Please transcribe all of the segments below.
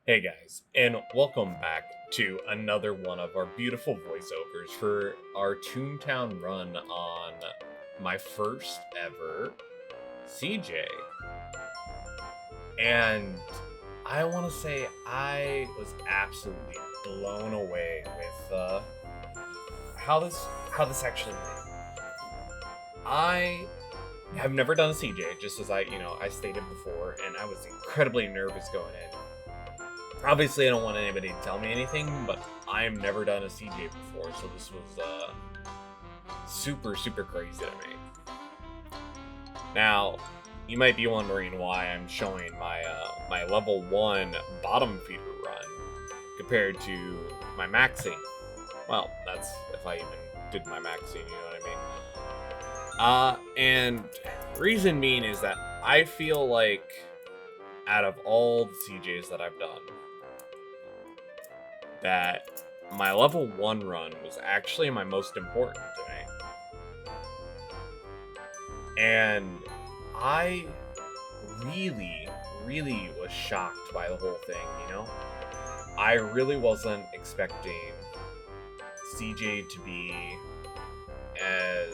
Hey guys, and welcome back to another one of our beautiful voiceovers for our Toontown run on my first ever CJ. And I want to say I was absolutely blown away with how this actually went. I have never done a CJ, just as I stated before, and I was incredibly nervous going in. Obviously, I don't want anybody to tell me anything, but I've never done a CJ before, so this was super, super crazy to me. Now, you might be wondering why I'm showing my my level 1 bottom feeder run compared to my maxing. Well, that's if I even did my maxing, you know what I mean? And reason being is that I feel like out of all the CJs that I've done, that my level 1 run was actually my most important to me. And I really, really was shocked by the whole thing, you know? I really wasn't expecting CJ to be as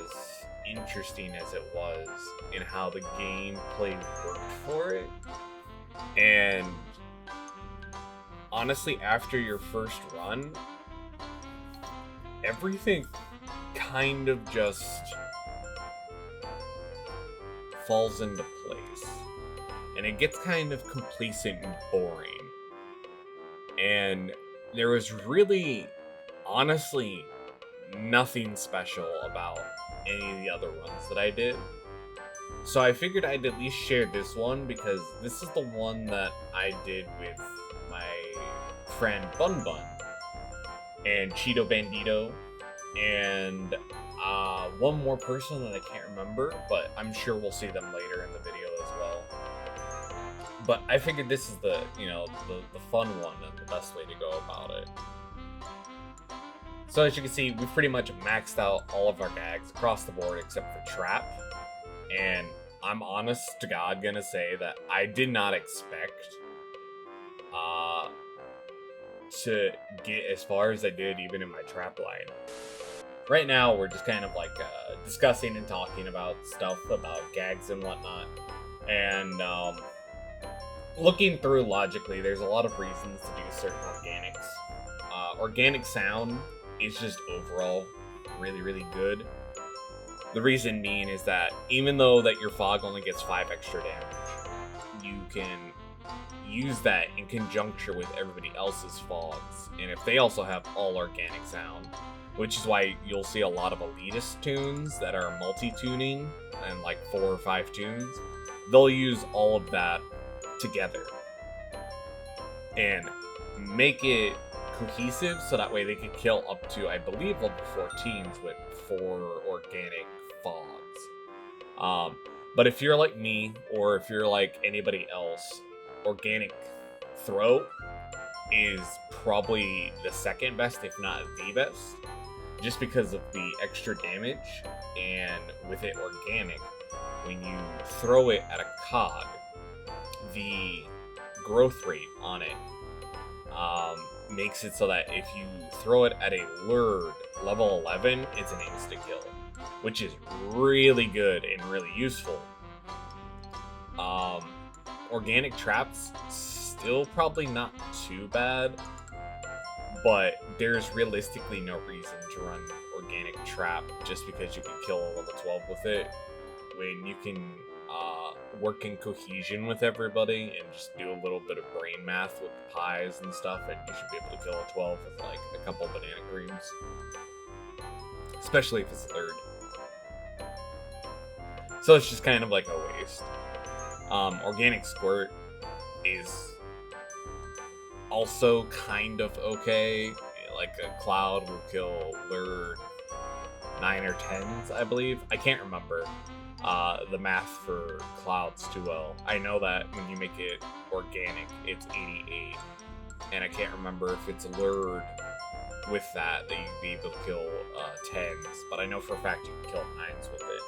interesting as it was in how the gameplay worked for it. And honestly, after your first run, everything kind of just falls into place. And it gets kind of complacent and boring. And there was really, honestly, nothing special about any of the other runs that I did. So I figured I'd at least share this one, because this is the one that I did with my friend Bun Bun and Cheeto Bandito and one more person that I can't remember, but I'm sure we'll see them later in the video as well. But I figured this is the fun one and the best way to go about it. So as you can see, we've pretty much maxed out all of our gags across the board except for Trap. And I'm honest to God gonna say that I did not expect to get as far as I did even in my Trap line. Right now, we're just kind of like discussing and talking about stuff about gags and whatnot. And looking through logically, there's a lot of reasons to do certain organics. Organic sound is just overall really, really good. The reason being is that even though that your fog only gets 5 extra damage, you can use that in conjunction with everybody else's fogs. And if they also have all organic sound, which is why you'll see a lot of elitist tunes that are multi-tuning and like 4 or 5 tunes, they'll use all of that together and make it cohesive, so that way they can kill up to, I believe, level 14s with 4 organic fogs. But if you're like me, or if you're like anybody else, organic throw is probably the second best, if not the best, just because of the extra damage. And with it organic, when you throw it at a cog, the growth rate on it makes it so that if you throw it at a lured level 11, it's an insta kill, which is really good and really useful. Organic traps, still probably not too bad, but there's realistically no reason to run organic trap just because you can kill a level 12 with it, when you can work in cohesion with everybody and just do a little bit of brain math with the pies and stuff, and you should be able to kill a 12 with like a couple banana creams, especially if it's third. So it's just kind of like a waste. Organic squirt is also kind of okay. Like a cloud will kill lured 9 or 10s, I believe. I can't remember the math for clouds too well. I know that when you make it organic, it's 88, and I can't remember if it's lured with that you'd be able to kill 10s, but I know for a fact you can kill 9s with it.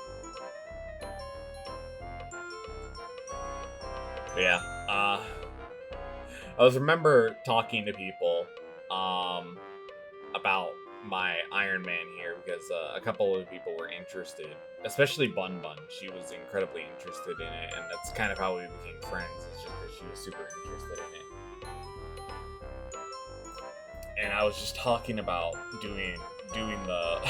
But yeah, I was remember talking to people about my Ironman here because a couple of people were interested, especially Bun Bun. She was incredibly interested in it, and that's kind of how we became friends. It's just that she was super interested in it, and I was just talking about doing the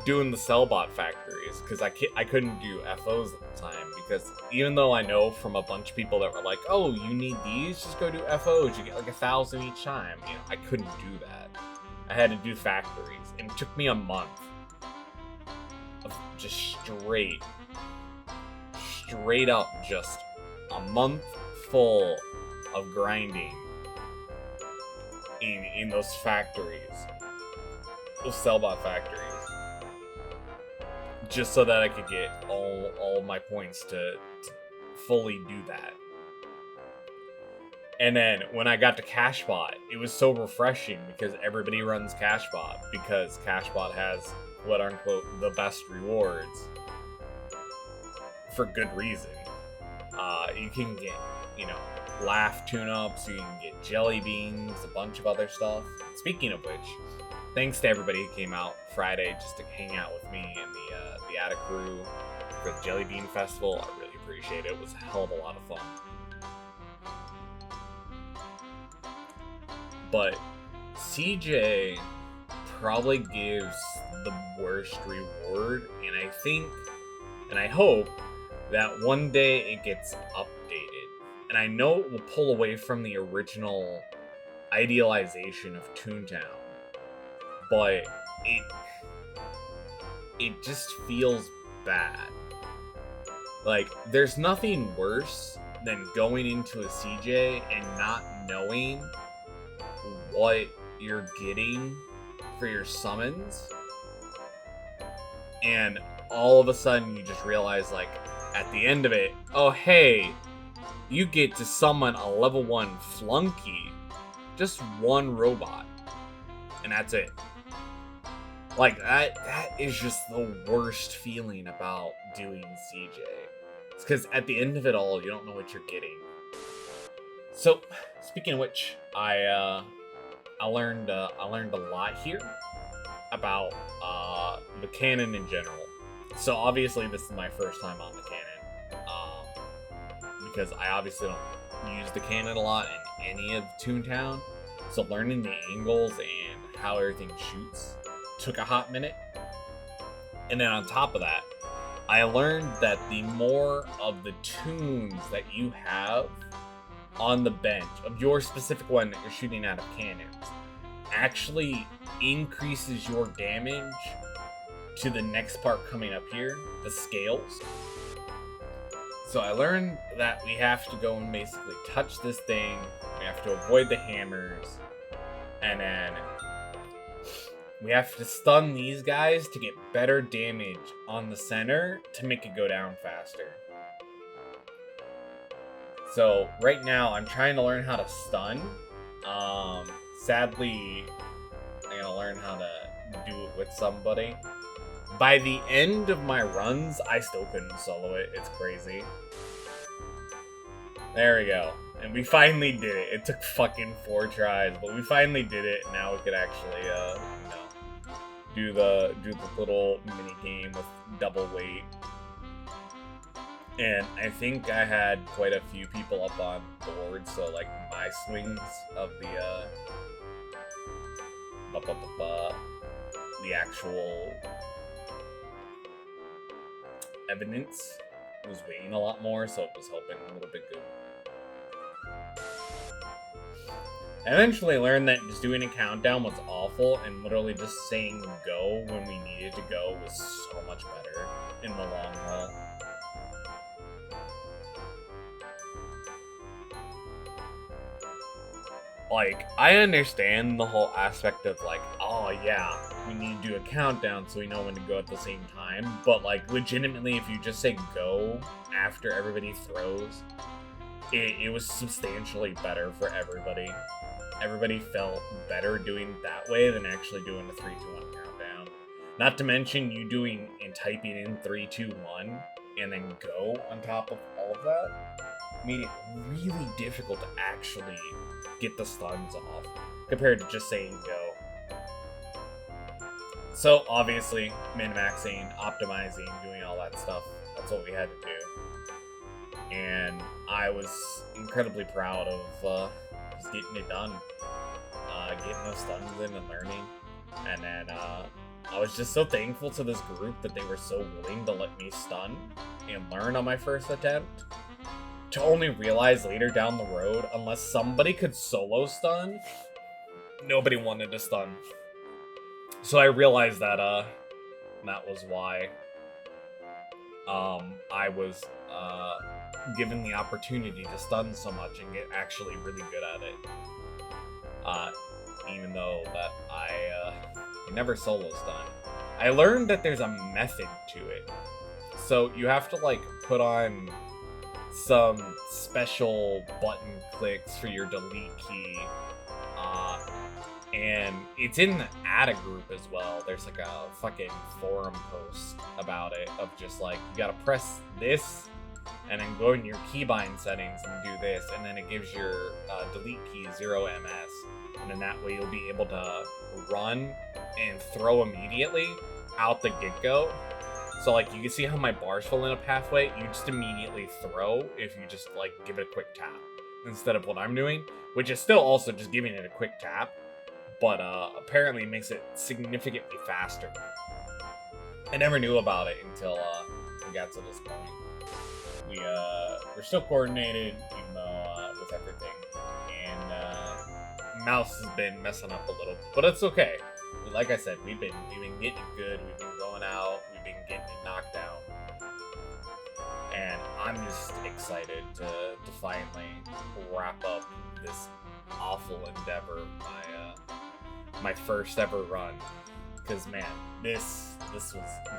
doing the Cellbot factories because I couldn't do FOs at the time because even though I know from a bunch of people that were like, oh, you need these, just go do FOs, you get like 1,000 each time. You know, I couldn't do that. I had to do factories, and it took me a month of just straight up just a month full of grinding in those factories, those Cellbot factories, just so that I could get all my points to fully do that. And then when I got to Cashbot, it was so refreshing because everybody runs Cashbot because Cashbot has quote unquote the best rewards for good reason. You can get, you know, laugh tune-ups, you can get jelly beans, a bunch of other stuff. Speaking of which, thanks to everybody who came out Friday just to hang out with me and the Attic crew for the Jelly Bean Festival. I really appreciate it. It was a hell of a lot of fun. But CJ probably gives the worst reward, and I think, and I hope, that one day it gets updated. And I know it will pull away from the original idealization of Toontown, but it just feels bad. Like, there's nothing worse than going into a CJ and not knowing what you're getting for your summons, and all of a sudden you just realize, like, at the end of it, oh hey, you get to summon a level 1 flunky, just one robot, and that's it. Like, that is just the worst feeling about doing CJ. It's because at the end of it all, you don't know what you're getting. So, speaking of which, I learned a lot here about the canon in general. So obviously this is my first time on the canon, because I obviously don't use the canon a lot in any of Toontown. So learning the angles and how everything shoots took a hot minute. And then on top of that, I learned that the more of the toons that you have on the bench of your specific one that you're shooting out of cannons actually increases your damage to the next part coming up here, the scales. So I learned that we have to go and basically touch this thing, we have to avoid the hammers, and then we have to stun these guys to get better damage on the center to make it go down faster. So right now I'm trying to learn how to stun. Sadly, I'm gonna learn how to do it with somebody. By the end of my runs, I still couldn't solo it. It's crazy. There we go. And we finally did it. It took fucking 4 tries, but we finally did it. Now we could actually, do the little mini game with double weight. And I think I had quite a few people up on board, so like my swings of the actual evidence was weighing a lot more, so it was helping a little bit good. I eventually learned that just doing a countdown was awful, and literally just saying go when we needed to go was so much better in the long haul. Like, I understand the whole aspect of, like, oh yeah, we need to do a countdown so we know when to go at the same time, but, like, legitimately, if you just say go after everybody throws, it was substantially better for everybody. Everybody felt better doing it that way than actually doing the 3, 2, 1 countdown. Not to mention you doing and typing in 3, 2, 1 and then go on top of all of that made it really difficult to actually get the stuns off compared to just saying go. So obviously, min-maxing, optimizing, doing all that stuff, that's what we had to do. And I was incredibly proud of just getting it done. Getting those stuns in and learning. And then I was just so thankful to this group that they were so willing to let me stun and learn on my first attempt. To only realize later down the road, unless somebody could solo stun, nobody wanted to stun. So I realized that that was why I was given the opportunity to stun so much and get actually really good at it. Even though that I never solo stun. I learned that there's a method to it. So you have to like put on some special button clicks for your delete key. And it's in the ADA group as well. There's like a fucking forum post about it of just like, you gotta press this and then go in your keybind settings and do this, and then it gives your delete key 0 MS, and then that way you'll be able to run and throw immediately out the get-go. So like, you can see how my bars fill in up halfway, you just immediately throw if you just like give it a quick tap, instead of what I'm doing, which is still also just giving it a quick tap, but apparently makes it significantly faster. I never knew about it until we got to this point. We're still coordinated, even though with everything, and mouse has been messing up a little, but it's okay. Like I said, we've been getting it good. We've been going out. We've been getting it knocked down, and I'm just excited to finally wrap up this awful endeavor, my first ever run. Because man, this was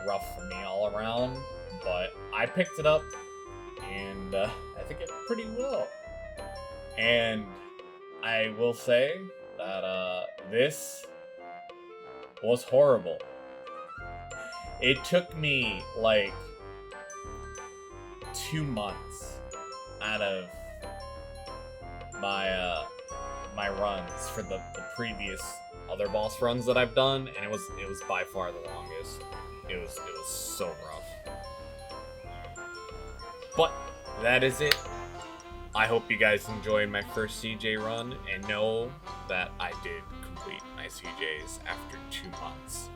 rough for me all around, but I picked it up, and I think it pretty well. And I will say that this was horrible. It took me like 2 months out of my runs for the previous other boss runs that I've done, and it was by far the longest. It was so rough. But that is it. I hope you guys enjoyed my first CJ run, and know that I did complete my CJs after 2 months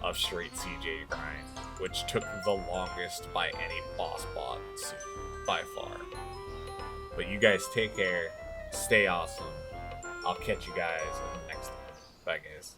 of straight CJ grind, which took the longest by any boss bot by far. But you guys take care, stay awesome. I'll catch you guys in the next one. Bye guys.